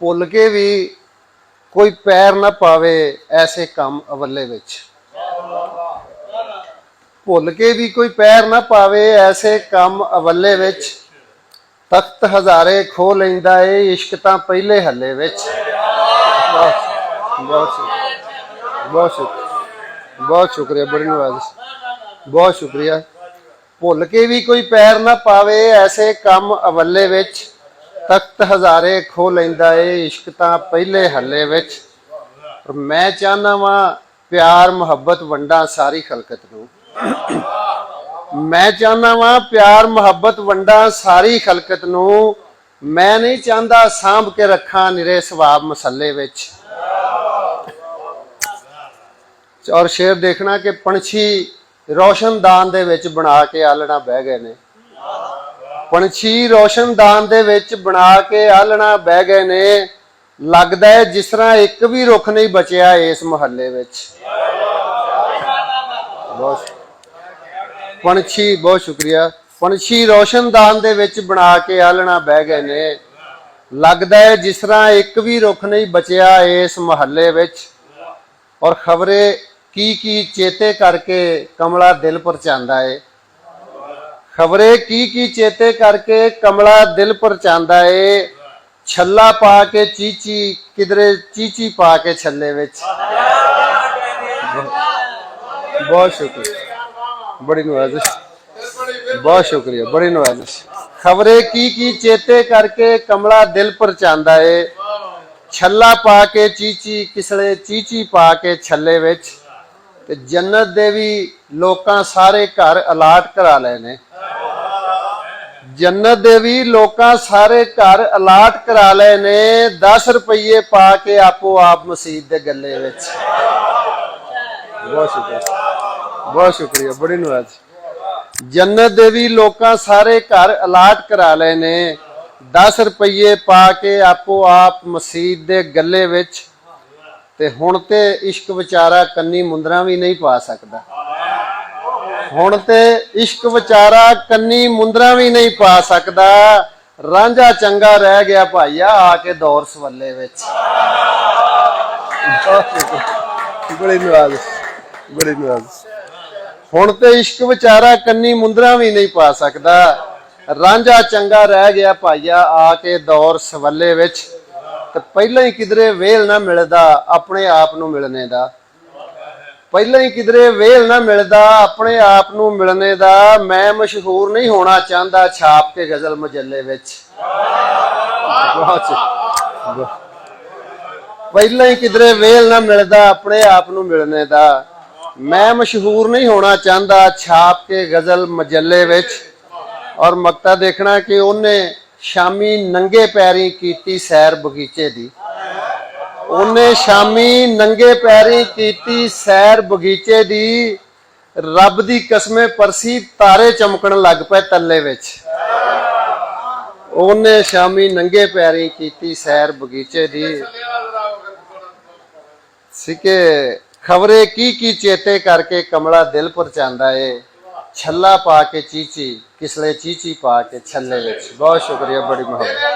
भुल के भी कोई पैर ना पावे ऐसे काम अवले विच। भुल के भी कोई पैर ना पावे ऐसे काम अवले विच। तख्त हजारे खो लैंदा ए इश्क तां पहले हल्ले विच। बहुत शुक्रिया, बड़ी नवाज़िश, बहुत शुक्रिया। भुल के भी कोई पैर ना पावे ऐसे काम अवले विच। तख्त हजारे खो लैंदा ए इश्क तां पहले हल्ले विच। और मैं चाहना वा प्यार मुहब्बत वंडा सारी खलकत नूं। मैं चाहना वा प्यार मुहब्बत वंडा सारी खलकत नूं। मैं नहीं चाहता सांभ के रखा निरे सवाब मसले विच। और शेर देखना कि पंछी रोशनदान दे विच बना के आलना बह गए ने। पंछी रोशनदान दे विच बना के आलना बह गए ने। लगदा है जिस तरह एक भी रुख नहीं बचिया इस मुहल्ले विच। पंछी, बहुत शुक्रिया। पंछी रोशनदान दे विच बना के आलना बह गए ने। लगदा है जिस तरह एक भी रुख नहीं बचिया इस मुहल्ले विच। और खबरे की चेते करके कमला दिल परचांदा है। खबरे की चेते करके कमला दिल परचांदा है। छल्ला पा के चीची किधरे चीची पा के छल्ले विच। बहुत शुक्रिया, बड़ी नवाज़िश, बहुत शुक्रिया, बड़ी नवाज़िश। खबरे की चेते करके कमला दिल परचांदा है। छल्ला पा के चीची किसले चीची पा के छल्ले विच। ते जन्नत दे भी लोकां सारे घर अलाट करा ले ने। जन्नत दे भी लोकां सारे घर अलाट करा ले ने। 10 रुपये पा के आपो आप मसीत दे गले विच। बहुत शुक्रिया, बहुत शुक्रिया, बड़ी नवाज़। जन्नत दे भी लोकां सारे घर अलाट करा ले ने। 10 रुपये पा के आपो आप मसीत दे गले विच। ते हुण ते इश्क विचारा कन्नी मुंदरा भी नहीं पा सकता। हुण ते इश्क विचारा कन्नी मुंदरा भी नहीं पा सकता। रांझा चंगा रह गया भाईया आके दौर सवले विच। बड़ी नवाज़, बड़ी नवाज़। हुण ते इश्क विचारा कन्नी मुंदरा भी नहीं पा सकता। रांझा चंगा रह गया भाईया आके दौर सवले विच। ते पहला ही किधरे वेल ना मिलदा अपने आप नूं मिलने दा। पहला ही किधरे वेल ना मिलदा अपने आप नूं मिलने दा। मैं मशहूर नहीं होना चाहता छाप के गजल मजले विच। पहला ही किधरे वेल ना मिलदा अपने आप नूं मिलने दा। मैं मशहूर नहीं होना चाहता छाप के गजल मजले विच। और मकता देखना कि उन्हें शामी नंगे पैरी कीती सैर बगीचे दी। उन्हें शामी नंगे पैरी कीती सैर बगीचे दी। रब दी कसमें परसी तारे चमकन लग पे तले विच। उन्हें शामी नंगे पैरी कीती सैर बगीचे दी। सिके खबरे की चेते करके कमला दिल परचांदा है। छल्ला पा के चीची किसले चीची पा के छल्ले विच। बहुत शुक्रिया, बड़ी मोहब्बत।